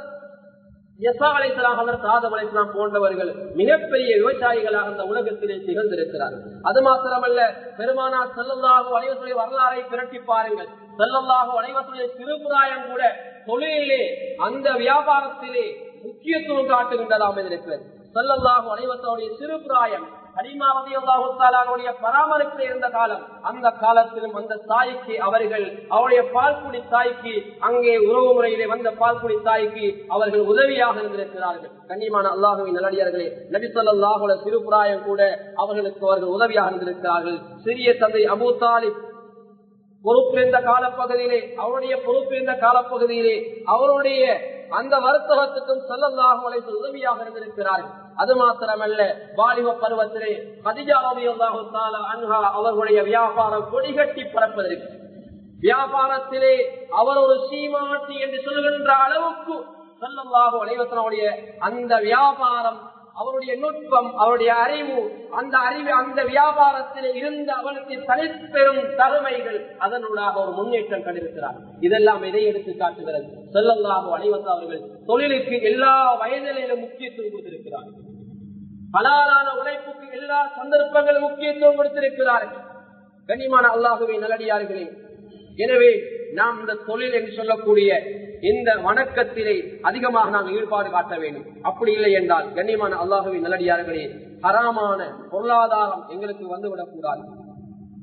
யஸா அலைஹிஸ்ஸலாம், ஹஜ்ரத் ஆதம் அலைஹிஸ்ஸலாம் போன்றவர்கள் மிகப்பெரிய விவசாயிகளாக அந்த உலகத்திலே திகழ்ந்திருக்கிறார்கள். அது மாத்திரமல்ல, பெருமானார் ஸல்லல்லாஹு அலைஹி வஸல்லம் வரலாறை பிரட்டி பாருங்கள். ஸல்லல்லாஹு அலைஹி வஸல்லம் சிறுபிராயம் கூட தொழிலே, அந்த வியாபாரத்திலே முக்கியத்துவம் காட்டுகின்றதாம் இருக்கிறது. ஸல்லல்லாஹு அலைஹி வஸல்லம் சிறுபிராயம் ஹலீமா ரலியல்லாஹு தஆலாவுடைய பராமரிப்பில் இருந்த காலம், அந்த காலத்திலும் அந்த தாய்க்கு அவர்கள், அவருடைய பால்குடி தாய்க்கு, அங்கே உறவு முறையிலே வந்த பால்குடி தாய்க்கு அவர்கள் உதவியாக இருந்திருக்கிறார்கள். கண்ணியமான அல்லாஹ்வின் நல்லடியார்களே, நபி ஸல்லல்லாஹு அலைஹி சிறுபிராயம் கூட அவர்களுக்கு அவர்கள் உதவியாக இருந்திருக்கிறார்கள். சிறிய தந்தை அபூ தாலிப் பொறுப்பிருந்த காலப்பகுதியிலே, அவருடைய பொறுப்பிருந்த காலப்பகுதியிலே அவருடைய அந்த வர்த்தகத்துக்கும் ஸல்லல்லாஹு அலைஹி வஸல்லம் உதவியாக இருந்திருக்கிறார்கள். அது மாத்திரமல்ல, வாலிப பருவத்திலே கதீஜா ரலியல்லாஹு தஆலா அன்ஹா அவர்களுடைய வியாபாரம் கொடிகட்டி பறப்பதற்கு, வியாபாரத்திலே அவர் ஒரு சீமாட்டி என்று சொல்கின்ற அளவுக்கு ஸல்லல்லாஹு அலைஹி வஸல்லம் அந்த வியாபாரம், அவருடைய நுட்பம், அவருடைய அறிவு, அந்த வியாபாரத்தில் இருந்த அவருக்கு தனிப்பெரும் தகமைகள், அதனூடாக ஒரு முன்னேற்றம் கண்டிருக்கிறார். இதெல்லாம் எதை எடுத்து காட்டுகிறது? ஸல்லல்லாஹு அலைஹி வஸல்லம் அவர்கள் தொழிலுக்கு எல்லா வயதிலும் முக்கியத்துவம் கொடுத்திருக்கிறார். ஹலாலான உழைப்புக்கு எல்லா சந்தர்ப்பங்களும் முக்கியத்துவம் கொடுத்திருக்கிறார்கள். கண்ணியமான அல்லாஹ்வின் நல்லடியார்களே, எனவே நாம் இந்த தொழில் என்று சொல்லக்கூடிய இந்த வணக்கத்திலே அதிகமாக நாம் ஈடுபாடு காட்ட வேண்டும். அப்படி இல்லை என்றால், கண்ணியமான அல்லாஹ்வின் நல்லடியார்களே, ஹராமான பொருளாதாரம் எங்களுக்கு வந்துவிடக் கூடாது.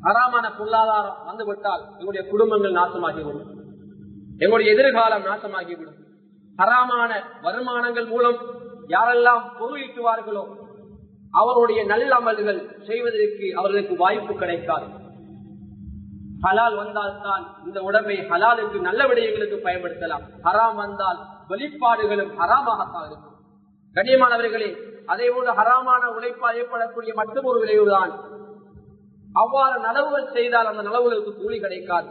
ஹராமான பொருளாதாரம் வந்துவிட்டால் எங்களுடைய குடும்பங்கள் நாசமாகிவிடும், எங்களுடைய எதிர்காலம் நாசமாகிவிடும். ஹராமான வருமானங்கள் மூலம் யாரெல்லாம் பொருள் ஈட்டுவார்களோ அவருடைய நல்ல அமல்கள் செய்வதற்கு அவர்களுக்கு வாய்ப்பு கிடைக்காது. ஹலால் வந்தால் தான் இந்த உடம்பை ஹலாலுக்கு நல்ல விடயங்களுக்கு பயன்படுத்தலாம். ஹராம் வந்தால் வெளிப்பாடுகளும் ஹராமாகத்தான் இருக்கும். கண்ணியமானவர்களே, அதே போல ஹராமான உழைப்பால் ஏற்படக்கூடிய மற்றொரு விளைவுதான், அவ்வாறு நலவுகள் செய்தால் அந்த நலவுகளுக்கு கூலி கிடைக்காது.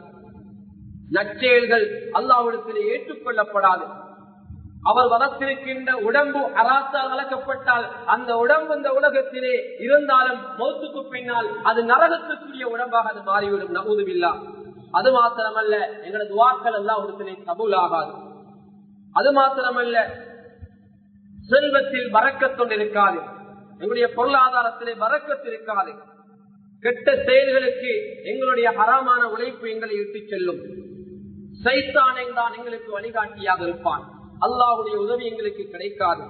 நற்செயல்கள் அல்லாஹ்விடத்திலே ஏற்றுக்கொள்ளப்படாது. அவர் வளர்த்திருக்கின்ற உடம்பு ஹராத்தால் வளர்க்கப்பட்டால் அந்த உடம்பு இந்த உலகத்திலே இருந்தாலும் மௌத்துக்கு பின்னால் அது நரகத்துக்குரிய உடம்பாக அது மாறிவிடும். நஊதுபில்லாஹ். அது மாத்திரமல்ல, எங்களது துஆக்கள் அல்லாஹ்விடத்திலே கபூல் ஆகாது. அது மாத்திரமல்ல, செல்வத்தில் பரக்கத் இருக்காது, எங்களுடைய பொருளாதாரத்திலே பரக்கத் இருக்காது. கெட்ட செயல்களுக்கு எங்களுடைய ஹராமான உழைப்பு எங்களை இட்டுச் செல்லும். சைத்தானே தான் எங்களுக்கு வழிகாட்டியாக இருப்பான். அல்லாஹ்வுடைய உதவி எங்களுக்கு கிடைக்காது.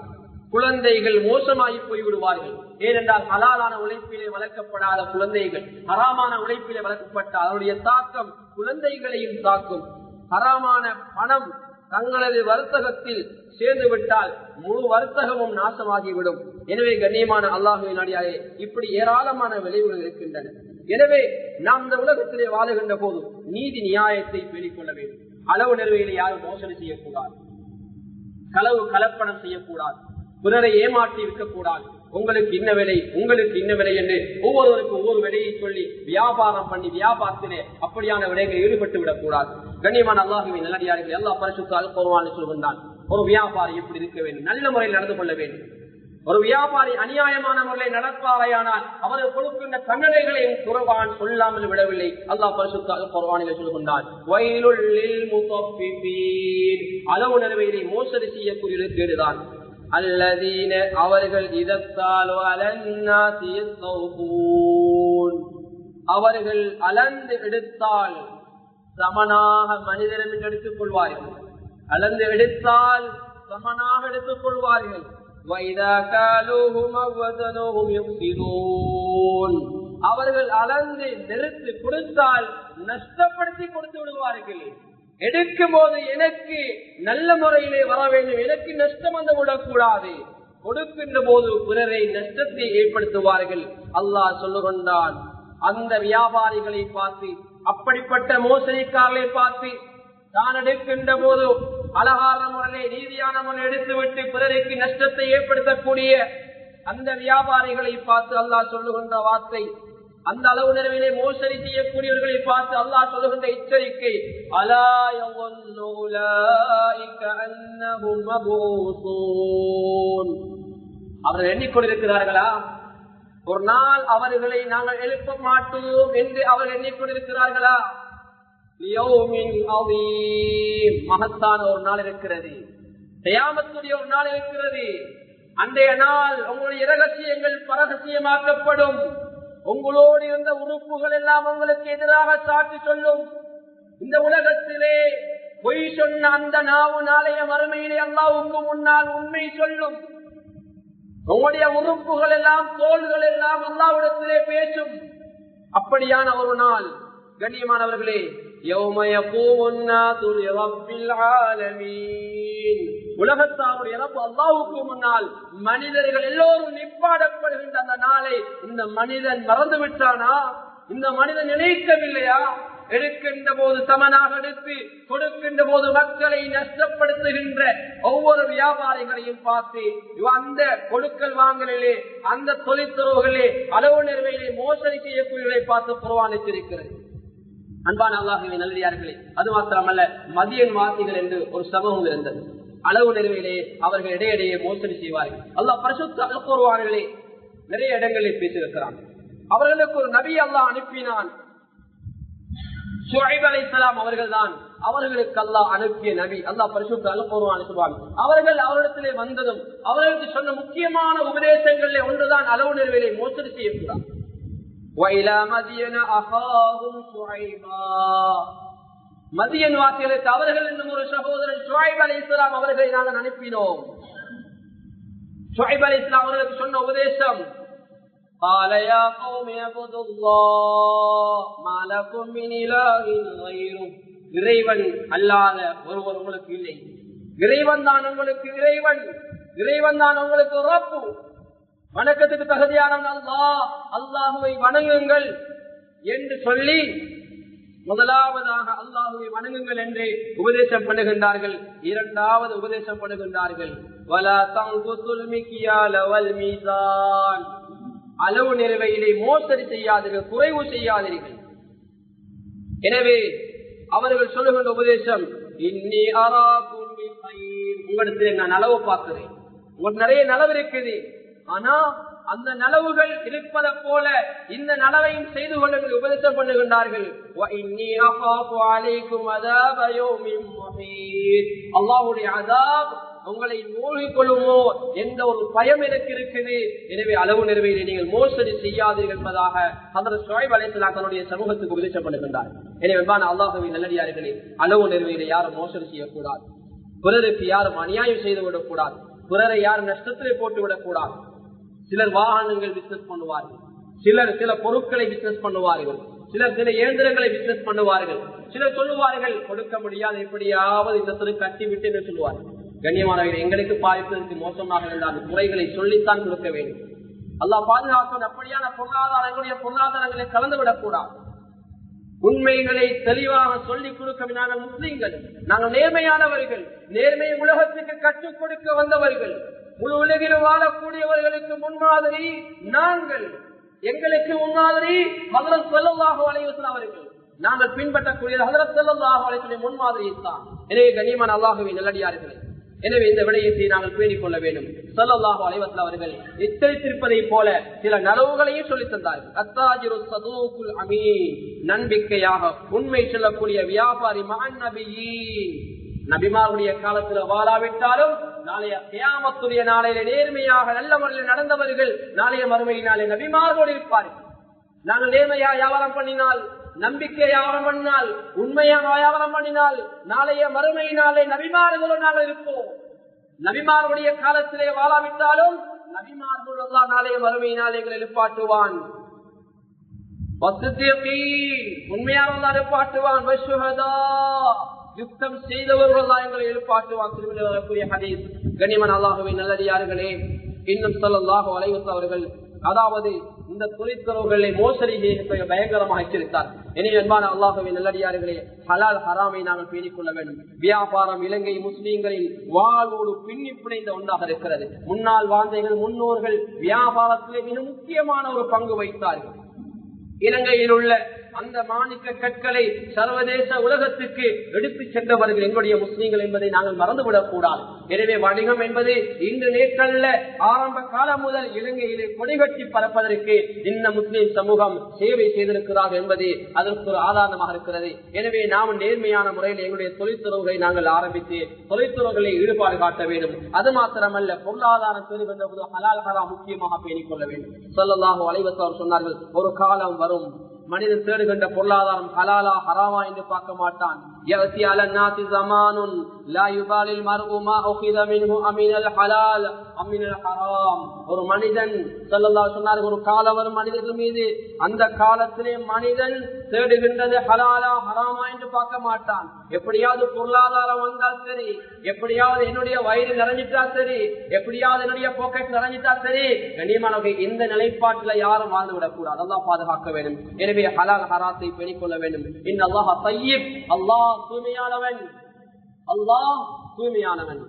குழந்தைகள் மோசமாகி போய்விடுவார்கள். ஏனென்றால் ஹலாலான உழைப்பிலே வளர்க்கப்படாத குழந்தைகள் ஹராமான உழைப்பிலே வளர்க்கப்பட்டால் அதனுடைய தாக்கம் குழந்தைகளையும் தாக்கும். ஹராமான பணம் தங்களது வர்த்தகத்தில் சேர்ந்து விட்டால் முழு வர்த்தகமும் நாசமாகிவிடும். எனவே கண்ணியமான அல்லாஹ்வின் அடியாரே, இப்படி ஏராளமான விளைவுகள் இருக்கின்றன. எனவே நாம் இந்த உலகத்திலே வாழுகின்ற போது நீதி நியாயத்தை பேணிக்கொள்ள வேண்டும். அளவு நிறுவையிலே யாரும் மோசடி செய்யக்கூடாது, களவு கலப்படம் செய்யக்கூடாது, பிறரை ஏமாற்றி இருக்கக்கூடாது. உங்களுக்கு இன்ன விலை, உங்களுக்கு இன்ன விலை என்று ஒவ்வொருவருக்கும் ஒவ்வொரு விலையை சொல்லி வியாபாரம் பண்ணி வியாபாரத்திலே அப்படியான விலைகளை ஈடுபட்டு விடக்கூடாது. கண்ணியமான அல்லாஹ்வின் நல்லடியார்கள், எல்லா பரிசுத்தாக குர்ஆனில் சொல்கின்றான், ஒரு வியாபாரி எப்படி இருக்க வேண்டும், நல்ல முறையில் நடந்து கொள்ள வேண்டும். ஒரு வியாபாரி அநியாயமான முறையில் நடப்பாரையானால் அவர்கள் கொடுக்கின்ற தண்டனைகளையும் குர்ஆன் சொல்லாமல் விடவில்லை. அல்லாஹ் பரிசுத்தாக குர்ஆனில் சொல்கின்றான், வயலுல் லில் முத்தஃபிஃபீன், அளவு நிறுவையிலே மோசடி செய்யக்கூடியவர்களுக்கு கேடுதான். அல்லதீன, அவர்கள் இதத்தாலு அலன்னாசி யஸ்தௌஃபூன், அவர்கள் அளந்து எடுத்தால் சமனாக மனிதரிடம் எடுத்துக் கொள்வார்கள். அளந்து எடுத்தால் சமனாக எடுத்துக் கொள்வார்கள். அவர்கள் அளந்து நிறுத்து கொடுத்தால் நஷ்டப்படுத்தி கொடுத்து விடுவார்கள். எடுக்கும் போது எனக்கு நல்ல முறையிலே வர வேண்டும், எனக்கு நஷ்டம் வந்து விடக்கூடாது. கொடுக்கின்ற போது பிறரை நஷ்டத்தை ஏற்படுத்துவார்கள். அல்லாஹ் சொல்லுகின்றான், அந்த வியாபாரிகளை பார்த்து, அப்படிப்பட்ட மோசடிக்காரர்களை பார்த்து, தான் எடுக்கின்ற போது அழகான முறையிலே நீதியான முறையில் எடுத்துவிட்டு பிறருக்கு நஷ்டத்தை ஏற்படுத்தக்கூடிய அந்த வியாபாரிகளை பார்த்து அல்லாஹ் சொல்லுகின்ற வார்த்தை, அந்த அளவு நிறைவிலே மோசடி செய்யக்கூடியவர்களை பார்த்து அல்லாஹ் சொல்லுகின்ற எச்சரிக்கை, அலா யظن أولئك أنهم مبعوثون. அவர்கள் எண்ணிக்கொண்டிருக்கிறார்களா ஒரு நாள் அவர்களை நாங்கள் எழுப்ப மாட்டோம் என்று அவர்கள் எண்ணிக்கொண்டிருக்கிறார்களா? மகத்தான ஒரு நாள் இருக்கிறது, கியாமத்துடைய ஒரு நாள் இருக்கிறது. அன்றைய நாள் உங்களுடைய இரகசியங்கள் பரகசியமாக்கப்படும். உங்களோடு இருந்த உறுப்புகள் எல்லாம் உங்களுக்கு எதிராக சாட்சி சொல்லும். இந்த உலகத்திலே பொய் சொன்ன அந்த நாவு நாளைய மறுமையிலே அல்லாஹ்வுக்கு முன்னால் உண்மை சொல்லும். உங்களுடைய உறுப்புகள் எல்லாம் தோள்கள் எல்லாம் அல்லாஹ்விடத்திலே பேசும். அப்படியான ஒரு நாள் கண்ணியமானவர்களே, உலகத்தாருடைய அல்லாஹ்வுக்கு முன்னால் மனிதர்கள் எல்லோரும் நிப்பாடப்படுகின்ற அந்த நாளை இந்த மனிதன் மறந்து விட்டானா? இந்த மனிதன் நினைக்கவில்லையா? எடுக்கின்ற போது சமனாக எடுத்து கொடுக்கின்ற போது மக்களை நஷ்டப்படுத்துகின்ற ஒவ்வொரு வியாபாரிகளையும் பார்த்து அந்த கொடுக்கல் வாங்கலிலே, அந்த தொழிற்துறவுகளே, அளவு நிறுவையிலே மோசடி செய்யக்கூடியவர்களை பார்த்து குர்ஆன் எச்சரிக்கிறது. அன்பான அல்லாஹ்வின் நல்லடியார்களே, அது மாத்திரமல்ல, மதியன் வாசிகள் என்று ஒரு சமூகம் இருந்தது. அளவு நிறுவையிலே அவர்கள் இடையிடையே மோசடி செய்வார்கள். அல்லாஹ் பரிசுத்த அல் குர்ஆனிலே நிறைய இடங்களில் பேசியிருக்கிறான். அவர்களுக்கு ஒரு நபி அல்லாஹ் அனுப்பினான். ஷுஐப் அலைஹிஸ்ஸலாம் அவர்கள் தான் அவர்களுக்கு அல்லாஹ் அனுப்பிய நபி. அல்லாஹ் பரிசுத்த அல் குர்ஆனில் சொல்வான், அவர்கள் அவரிடத்திலே வந்ததும் அவர்களுக்கு சொன்ன முக்கியமான உபதேசங்களிலே ஒன்றுதான் அளவு நிறுவையிலே மோசடி செய்யக்கூடாது. وَإِلَى مَدْيَنَ أَخَاهُمْ شُعَيْبًا. மதியன் வாசிகளுக்கு அவர்கள் என்னும் ஒரு சகோதரன் ஷுஐப் அலைஹிஸ்ஸலாம் அவர்களை நாங்கள் அனுப்பினோம். ஷுஐப் அலைஹிஸ்ஸலாம் அவர்களுக்கு சொன்ன உபதேசம், قَالَ يَا قَوْمِ اعْبُدُوا اللَّهَ مَا لَكُمْ مِنْ إِلَٰهٍ غَيْرُهُ. இறைவன் அல்லாத ஒருவர் உங்களுக்கு இல்லை. இறைவன் தான் உங்களுக்கு இறைவன், இறைவன் தான் உங்களுக்கு ரப்பு. வணக்கத்துக்கு தகுதியான அல்லாஹ், அல்லாஹுவை வணங்குங்கள் என்று சொல்லி முதலாவதாக அல்லாஹுவை வணங்குங்கள் என்று உபதேசம் பண்ணுகின்றார்கள். இரண்டாவது உபதேசம் பண்ணுகின்றார்கள், வலா தன்குசுல் மிக்யால வல் மீசான். அளவு நிறைவையிலே மோசடி செய்யாதீர்கள், குறைவு செய்யாதீர்கள். எனவே அவர்கள் சொல்லுகின்ற உபதேசம், இன்னி அராகும் பிகைர். உங்களுக்கு நான் நலவு பார்க்கிறேன், உங்களுக்கு நிறைய நலவு இருக்குது. ஆனா அந்த நலவுகள் இருப்பதை போல இந்த நலவையும் செய்து கொள்ள உபதேசம் பண்ணுகின்றார்கள். அல்லாஹ்வுடைய அஸாப் உங்களை மூழ்கிக் கொள்ளுமோ என்ற ஒரு பயம் எனக்கு இருக்குது. எனவே அளவு நிறைவேறி நீங்கள் மோசடி செய்யாதீர்கள் என்பதாக ஹஜ்ரத் ஷுஐப் அலைஹிஸ்ஸலாம் தன்னுடைய சமூகத்துக்கு உபதேசம் பண்ணுகின்றார். எனவே அல்லாஹ்வின் நல்லடியார்களே, அளவு நிறைவேறி யாரும் மோசடி செய்யக்கூடாது, பிறருக்கு யாரும் அநியாயம் செய்து விடக்கூடாது, பிறரை யாரும் நஷ்டத்திலே போட்டு விடக்கூடாது. சிலர் வாகனங்கள் பிசினஸ் பண்ணுவார்கள், சிலர் சில பொருட்களை பிசினஸ் பண்ணுவார்கள், சிலர் சில இயந்திரங்களை பிசினஸ் பண்ணுவார்கள். சிலர் சொல்லுவார்கள், கொடுக்க முடியாது, எப்படியாவது இந்த கட்டி விட்டு என்று சொல்லுவார்கள். கண்ணியமானவர்கள், எங்களுக்கு பாதிப்பதற்கு மோசமாக இருந்தால் குறைகளை சொல்லித்தான் கொடுக்க வேண்டும். அல்லாஹ் பாதுகாப்பு. அப்படியான பொருளாதாரங்களை கலந்துவிடக் கூடாது. உண்மைகளை தெளிவாக சொல்லிக் கொடுக்க. நாங்கள் முஸ்லிம்கள், நாங்கள் நேர்மையானவர்கள், நேர்மையை உலகத்துக்கு கற்றுக் கொடுக்க வந்தவர்கள், முழு உலகில் வாழக்கூடியவர்களுக்கு முன்மாதிரி நாங்கள். எங்களுக்கு முன்மாதிரி ஹஜ்ரத் ஸல்லல்லாஹு அலைஹி வஸல்லம் அவர்கள். நாங்கள் பின்பற்றக்கூடிய ஹஜ்ரத் ஸல்லல்லாஹு அலைஹி வஸல்லம் முன்மாதிரி தான். எனவே கண்ணியமான அல்லாஹ்வின் நல்லடியார்களே, எனவே இந்த விடயத்தை நாங்கள் பேணிக் கொள்ள வேண்டும். ஸல்லல்லாஹு அலைஹி வஸல்லம் அவர்கள் எச்சரித்திருப்பதை போல சில நலவுகளையும் சொல்லித் தந்தார்கள். அத்தாஜிரு ஸதூகுல் அமீன், நம்பிக்கையாக உண்மை சொல்லக்கூடிய வியாபாரி மஅன் நபியீன். நபிமாருடைய காலத்துல வாழாவிட்டாலும் நாளைய கியாமத்துடைய நாளையில நேர்மையாக நல்ல முறையில் நடந்தவர்கள் நாளைய மறுமையினாலே நபிமாரோடு இருப்பார்கள். நாங்கள் நேர்மையா வியாபாரம் பண்ணினால், நம்பிக்கை வியாபாரம் பண்ணினால், உண்மையா வியாபாரம் பண்ணினால், நாளைய மறுமையினாலே நபிமார்களோடு நாங்கள் இருப்போம். நபிமார்களுடைய காலத்திலே வாழாவிட்டாலும் நபிமார்கள் அல்லாஹ் நாளைய மறுமையினால் எங்களை எழுப்பாட்டுவான். உண்மையானவர்கள் எழுப்பாட்டுவான். யுத்தம் செய்தவர்கள் எங்களை எழுப்பாட்டுவான். திருவிழாவுக்குரிய ஹதீஸ். கண்ணியமான அல்லாஹ்வின் நல்லடியார்களே, இன்னும் ஸல்லல்லாஹு அலைஹி வஸல்லம் அவர்கள் அதாவது இந்த தொழிற்துறவுகளை மோசடி பயங்கரமாக எச்சரித்தார். எனவே அன்பான அல்லாஹ்வின் நல்லடியார்களே, ஹலால் ஹராமை நாங்கள் பேணிக் கொள்ள வேண்டும். வியாபாரம் இலங்கை முஸ்லீம்களின் வாழ்வோடு பின்னி பிணைந்த ஒன்றாக இருக்கிறது. முன்னால் வாழ்ந்த முன்னோர்கள் வியாபாரத்திலே மிக முக்கியமான ஒரு பங்கு வைத்தார்கள். இலங்கையில் உள்ள அந்த மாணிக்க கற்களை சர்வதேச உலகத்துக்கு எடுத்து சென்றவர்கள் எங்களுடைய முஸ்லீம்கள் என்பதை நாங்கள் மறந்துவிடக் கூடாது. எனவே வணிகம் என்பது இன்று நேற்றல்ல, ஆரம்ப காலம் முதல் இலங்கையிலே கொடிகட்டி பறப்பதற்கு இந்த முஸ்லீம் சமூகம் சேவை செய்திருக்கிறார்கள் என்பது அதற்கு ஒரு ஆதாரமாக இருக்கிறது. எனவே நாம் நேர்மையான முறையில் எங்களுடைய தொழிற்துறவுகளை நாங்கள் ஆரம்பித்து தொழிற்துறவுகளில் ஈடுபாடு காட்ட வேண்டும். அது மாத்திரமல்ல, பொருளாதாரம் பெறுகின்ற போது ஹலால் ஹராம் முக்கியமாக பேணிக் கொள்ள வேண்டும். ஸல்லல்லாஹு அலைஹி வஸல்லம் சொன்னார்கள், ஒரு காலம் வரும் மனிதன் தேடுகின்ற பொருளாதாரம் ஹலாலா ஹராமா என்று பார்க்க மாட்டான். ஒரு மனிதன் சொன்னார், ஒரு காலம் வரும் மனிதர்கள் மீது, அந்த காலத்திலே மனிதன் தேடுகின்றது ஹலாலா ஹராமா என்று பார்க்க மாட்டான். எப்படியாவது பொருளாதாரம் வந்தால் சரி, எப்படியாவது என்னுடைய வயிறு நிறைஞ்சிட்டா சரி, எப்படியாவது என்னுடைய பாக்கெட் நிறைஞ்சிட்டா சரி, கண்ணியமானவகை இந்த நிலைப்பாட்டில் யாரும் வாழ்ந்து விடக்கூடாது. அல்லாஹ் பாதுகாக்க வேண்டும். எனவே ஹலால் ஹராத்தை பேணிக் கொள்ள வேண்டும். இன்னல்லாஹ தய்யிப், அல்லாஹ் தூய்மையானவன், அல்லாஹ் தூய்மையானவன்.